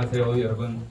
안녕하세요, 여러분.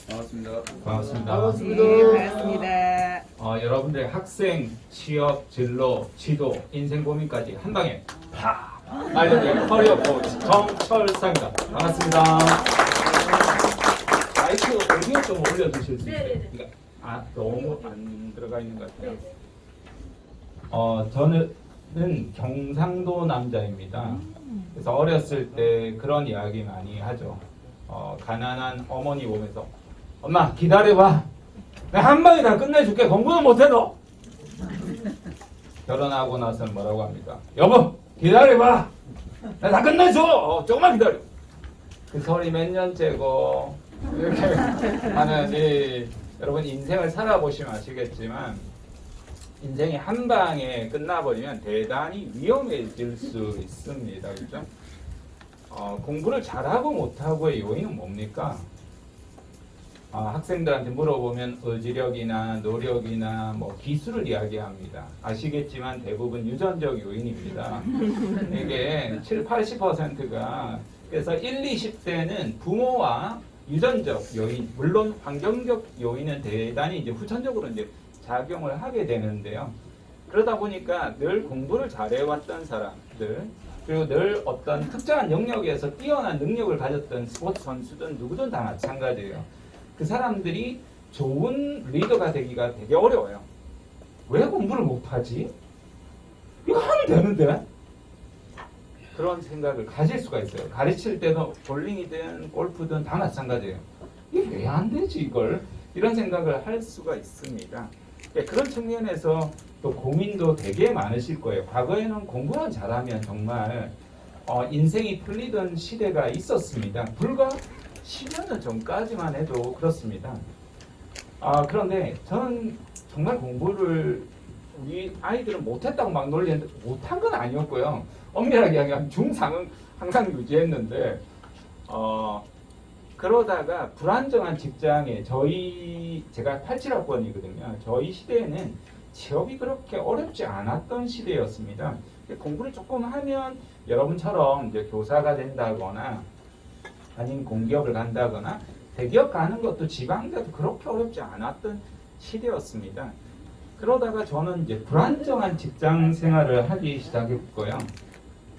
반갑습니다. 반갑습니다. 네, 반갑습니다. 여러분들의 학생, 취업, 진로, 지도, 인생 고민까지 한 방에 다 알려드리는 커리어 코치 정철상입니다. 반갑습니다. 마이크 오디오 좀 올려주실 수 있어요? 너무 안 들어가 있는 것 같아요. 저는 경상도 남자입니다. 그래서 어렸을 때 그런 이야기 많이 하죠. 가난한 어머니 보면서 엄마 기다려봐, 내가 한 방에 다 끝내줄게, 공부는 못해도. 결혼하고 나서는 뭐라고 합니까? 여보 기다려봐, 내가 다 끝내줘, 조금만 기다려. 그 소리 몇 년째고 이렇게 하는 여러분 인생을 살아보시면 아시겠지만 인생이 한 방에 끝나버리면 대단히 위험해질 수 있습니다. 그렇죠? 공부를 잘하고 못하고의 요인은 뭡니까? 학생들한테 물어보면 의지력이나 노력이나 뭐 기술을 이야기합니다. 아시겠지만 대부분 유전적 요인입니다. 이게 70~80%가 그래서 20~20대는 부모와 유전적 요인, 물론 환경적 요인은 대단히 이제 후천적으로 이제 작용을 하게 되는데요. 그러다 보니까 늘 공부를 잘해왔던 사람들, 그리고 늘 어떤 특정한 영역에서 뛰어난 능력을 가졌던 스포츠 선수든 누구든 다 마찬가지예요. 그 사람들이 좋은 리더가 되기가 되게 어려워요. 왜 공부를 못하지? 이거 하면 되는데? 그런 생각을 가질 수가 있어요. 가르칠 때도 볼링이든 골프든 다 마찬가지예요. 이게 왜 안 되지 이걸? 이런 생각을 할 수가 있습니다. 그런 측면에서 또 고민도 되게 많으실 거예요. 과거에는 공부만 잘하면 정말 인생이 풀리던 시대가 있었습니다. 불과 10여 년 전까지만 해도 그렇습니다. 그런데 저는 정말 공부를 우리 아이들은 못했다고 막 놀리는데 못한 건 아니었고요. 엄밀하게 이야기하면 중상은 항상 유지했는데 그러다가 불안정한 직장에 제가 87학번이거든요. 저희 시대에는 취업이 그렇게 어렵지 않았던 시대였습니다. 공부를 조금 하면 여러분처럼 이제 교사가 된다거나 아니면 공기업을 간다거나 대기업 가는 것도 지방대도 그렇게 어렵지 않았던 시대였습니다. 그러다가 저는 이제 불안정한 직장 생활을 하기 시작했고요.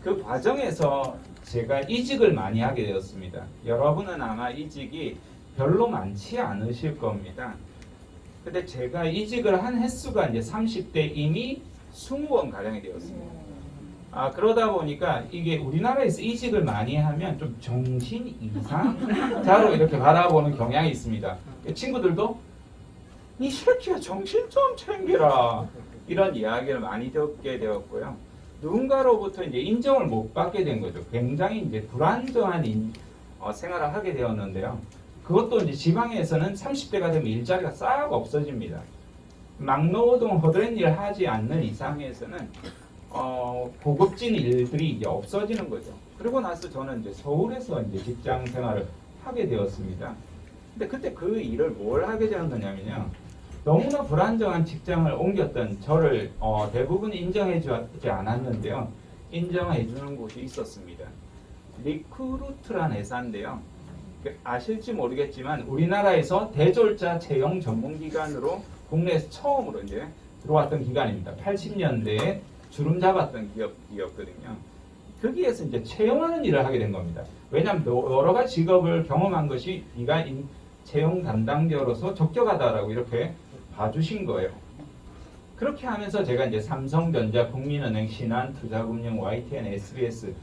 그 과정에서 제가 이직을 많이 하게 되었습니다. 여러분은 아마 이직이 별로 많지 않으실 겁니다. 근데 제가 이직을 한 횟수가 이제 30대 이미 20번 가량이 되었습니다. 그러다 보니까 이게 우리나라에서 이직을 많이 하면 좀 정신 이상자로 이렇게 바라보는 경향이 있습니다. 친구들도 이 새끼야 정신 좀 챙기라, 이런 이야기를 많이 듣게 되었고요. 누군가로부터 이제 인정을 못 받게 된 거죠. 굉장히 이제 불안정한 생활을 하게 되었는데요. 그것도 이제 지방에서는 30대가 되면 일자리가 싹 없어집니다. 막노동 허드렛 일 하지 않는 이상에서는 고급진 일들이 이제 없어지는 거죠. 그리고 나서 저는 이제 서울에서 이제 직장 생활을 하게 되었습니다. 근데 그때 그 일을 뭘 하게 되었느냐면요. 너무나 불안정한 직장을 옮겼던 저를 대부분 인정해 주지 않았는데요. 인정해 주는 곳이 있었습니다. 리크루트란 회사인데요. 아실지 모르겠지만 우리나라에서 대졸자 채용 전문기관으로 국내에서 처음으로 이제 들어왔던 기관입니다. 80년대에 주름 잡았던 기업이었거든요. 거기에서 이제 채용하는 일을 하게 된 겁니다. 왜냐하면 여러 가지 직업을 경험한 것이 네가 채용 담당자로서 적격하다라고 이렇게 봐주신 거예요. 그렇게 하면서 제가 이제 삼성전자, 국민은행, 신한, 투자금융, YTN, SBS,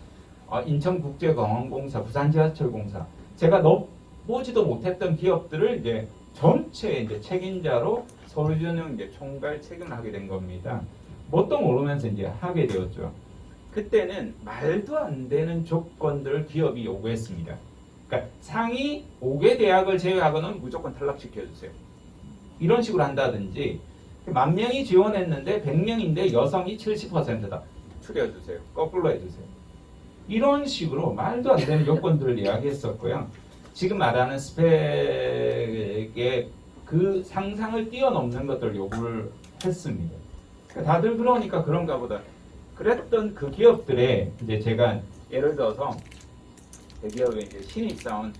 인천국제공항공사, 부산지하철공사, 제가 넣어보지도 못했던 기업들을 이제 전체 이제 책임자로 서울전형 이제 총괄 책임을 하게 된 겁니다. 뭣도 모르면서 이제 하게 되었죠. 그때는 말도 안 되는 조건들을 기업이 요구했습니다. 그러니까 상위 5개 대학을 제외하고는 무조건 탈락시켜주세요. 이런 식으로 한다든지 10,000명이 지원했는데 100명인데 여성이 70%다. 추려주세요. 거꾸로 해주세요. 이런 식으로 말도 안 되는 요건들을 이야기했었고요. 지금 말하는 스펙의 그 상상을 뛰어넘는 것들을 요구를 했습니다. 다들 그러니까 그런가 보다. 그랬던 그 기업들에 이제 제가 예를 들어서 대기업에 이제 신입사원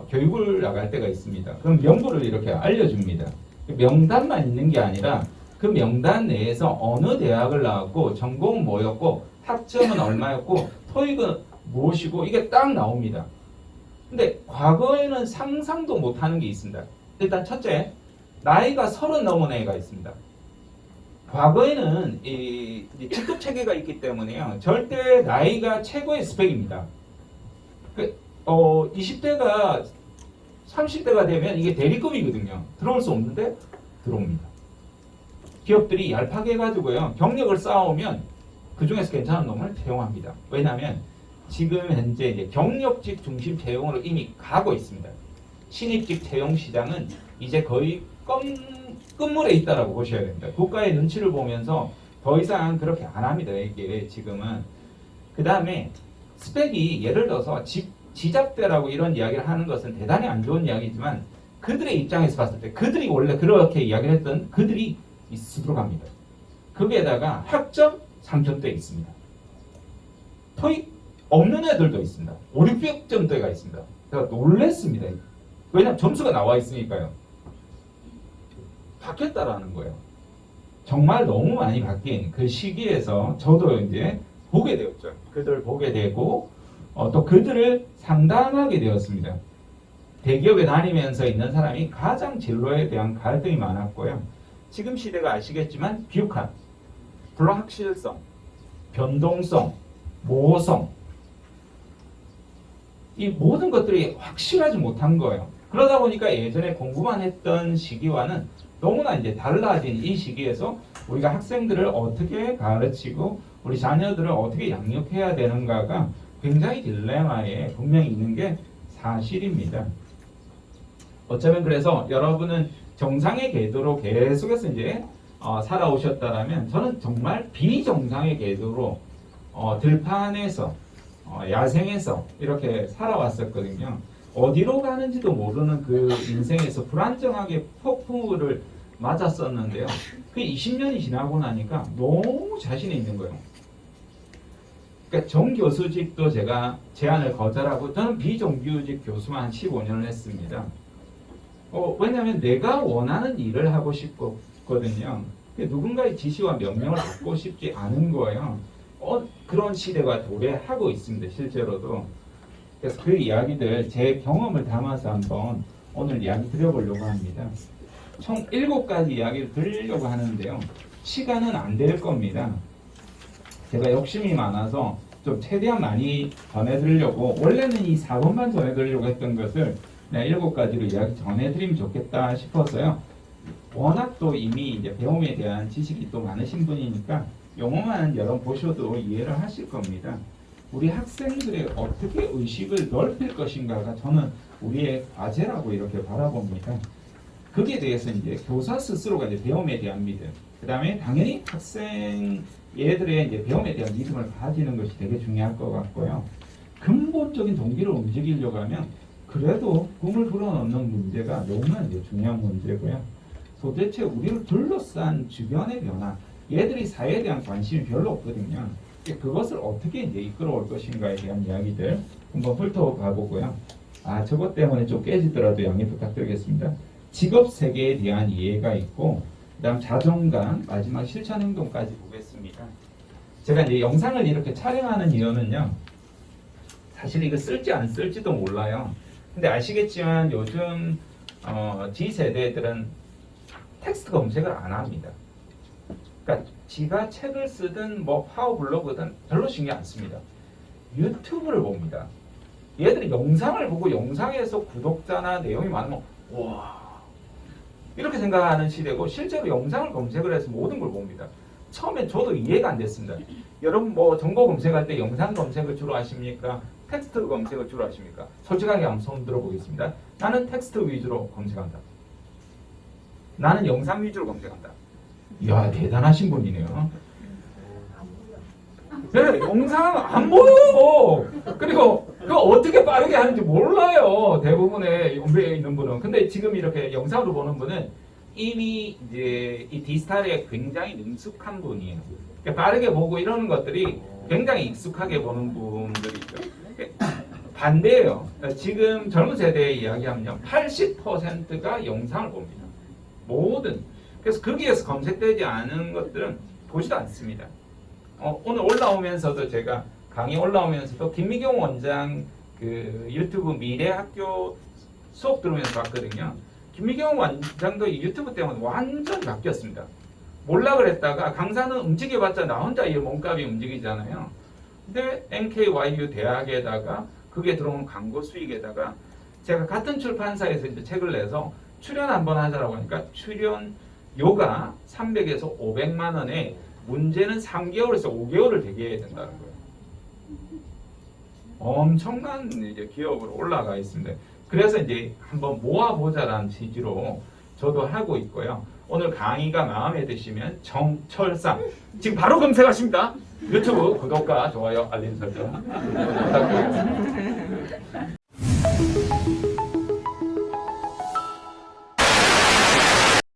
교육을 나갈 때가 있습니다. 그럼 명부를 이렇게 알려줍니다. 명단만 있는 게 아니라 그 명단 내에서 어느 대학을 나왔고 전공은 뭐였고 학점은 얼마였고 토익은 무엇이고 이게 딱 나옵니다. 근데 과거에는 상상도 못하는 게 있습니다. 일단 첫째, 나이가 30 넘은 애가 있습니다. 과거에는 이 직급 체계가 있기 때문에요. 절대 나이가 최고의 스펙입니다. 20대가 30대가 되면 이게 대리급이거든요. 들어올 수 없는데 들어옵니다. 기업들이 얄팍해 가지고요. 경력을 쌓아오면 그 중에서 괜찮은 놈을 채용합니다. 왜냐하면 지금 현재 이제 경력직 중심 채용으로 이미 가고 있습니다. 신입직 채용 시장은 이제 거의 끝물에 있다라고 보셔야 됩니다. 국가의 눈치를 보면서 더 이상 그렇게 안 합니다. 이게 지금은. 그 다음에 스펙이 예를 들어서 지잡대라고 이런 이야기를 하는 것은 대단히 안 좋은 이야기지만 그들의 입장에서 봤을 때 그들이 원래 그렇게 이야기를 했던 그들이 습으로 갑니다. 거기에다가 학점 3점대 있습니다. 토익 없는 애들도 있습니다. 5, 600점대가 있습니다. 제가 놀랬습니다. 왜냐하면 점수가 나와 있으니까요. 바뀌었다라는 거예요. 정말 너무 많이 바뀐 그 시기에서 저도 이제 보게 되었죠. 그들을 보게 되고 또 그들을 상담하게 되었습니다. 대기업에 다니면서 있는 사람이 가장 진로에 대한 갈등이 많았고요. 지금 시대가 아시겠지만 비육한, 불확실성, 변동성, 모호성 이 모든 것들이 확실하지 못한 거예요. 그러다 보니까 예전에 공부만 했던 시기와는 너무나 이제 달라진 이 시기에서 우리가 학생들을 어떻게 가르치고 우리 자녀들을 어떻게 양육해야 되는가가 굉장히 딜레마에 분명히 있는 게 사실입니다. 어쩌면 그래서 여러분은 정상의 궤도로 계속해서 이제 살아오셨다라면 저는 정말 비정상의 궤도로 들판에서 야생에서 이렇게 살아왔었거든요. 어디로 가는지도 모르는 그 인생에서 불안정하게 폭풍우를 맞았었는데요. 그 20년이 지나고 나니까 너무 자신이 있는 거예요. 그러니까 정교수직도 제가 제안을 거절하고 저는 비정규직 교수만 한 15년을 했습니다. 왜냐하면 내가 원하는 일을 하고 싶거든요. 누군가의 지시와 명령을 받고 싶지 않은 거예요. 그런 시대가 도래하고 있습니다. 실제로도. 그래서 그 이야기들 제 경험을 담아서 한번 오늘 이야기 드려보려고 합니다. 총 7가지 이야기를 드리려고 하는데요. 시간은 안 될 겁니다. 제가 욕심이 많아서 좀 최대한 많이 전해드리려고 원래는 이 4번만 전해드리려고 했던 것을 7가지로 이야기 전해드리면 좋겠다 싶어서요. 워낙 또 이미 이제 배움에 대한 지식이 또 많으신 분이니까 용어만 여러분 보셔도 이해를 하실 겁니다. 우리 학생들의 어떻게 의식을 넓힐 것인가가 저는 우리의 과제라고 이렇게 바라봅니다. 거기에 대해서 이제 교사 스스로가 이제 배움에 대한 믿음, 그 다음에 당연히 학생 얘들의 이제 배움에 대한 믿음을 가지는 것이 되게 중요할 것 같고요. 근본적인 동기를 움직이려고 하면 그래도 꿈을 불어넣는 문제가 너무나 이제 중요한 문제고요. 도대체 우리를 둘러싼 주변의 변화, 얘들이 사회에 대한 관심이 별로 없거든요. 그것을 어떻게 이제 이끌어올 것인가에 대한 이야기들 한번 훑어봐 보고요. 저것 때문에 좀 깨지더라도 양해 부탁드리겠습니다. 직업 세계에 대한 이해가 있고, 그다음 자존감, 마지막 실천 행동까지 보겠습니다. 제가 이제 영상을 이렇게 촬영하는 이유는요. 사실 이거 쓸지 안 쓸지도 몰라요. 근데 아시겠지만 요즘 G세대들은 텍스트 검색을 안 합니다. 그러니까 지가 책을 쓰든 뭐 파워블로그든 별로 신경 안 씁니다. 유튜브를 봅니다. 얘들이 영상을 보고 영상에서 구독자나 내용이 많으면 와 이렇게 생각하는 시대고 실제로 영상을 검색을 해서 모든 걸 봅니다. 처음에 저도 이해가 안 됐습니다. 여러분 뭐 정보 검색할 때 영상 검색을 주로 하십니까? 텍스트 검색을 주로 하십니까? 솔직하게 한번 손 들어보겠습니다. 나는 텍스트 위주로 검색한다. 나는 영상 위주로 검색한다. 이야 대단하신 분이네요. 네, 영상 안 보여. 그리고 그거 어떻게 빠르게 하는지 몰라요. 대부분의 연배에 있는 분은. 근데 지금 이렇게 영상으로 보는 분은 이미 이제 이 디지털에 굉장히 능숙한 분이에요. 그러니까 빠르게 보고 이러는 것들이 굉장히 익숙하게 보는 분들이죠. 반대예요. 지금 젊은 세대의 이야기하면요, 80%가 영상을 봅니다. 모든. 그래서 거기에서 검색되지 않은 것들은 보지도 않습니다. 오늘 올라오면서도 제가 강의 올라오면서도 김미경 원장 그 유튜브 미래학교 수업 들으면서 봤거든요. 김미경 원장도 유튜브 때문에 완전히 바뀌었습니다. 몰라 그랬다가 강사는 움직여봤자 나 혼자 이 몸값이 움직이잖아요. 근데 NKYU 대학에다가 그게 들어오는 광고 수익에다가 제가 같은 출판사에서 이제 책을 내서 출연 한번 하자라고 하니까 출연료가 300에서 500만 원에 문제는 3개월에서 5개월을 대기해야 된다는 거예요. 엄청난 이제 기업으로 올라가 있습니다. 그래서 이제 한번 모아보자라는 취지로 저도 하고 있고요. 오늘 강의가 마음에 드시면 정철상 지금 바로 검색하십니다. 유튜브 구독과 좋아요 알림 설정 부탁드리겠습니다.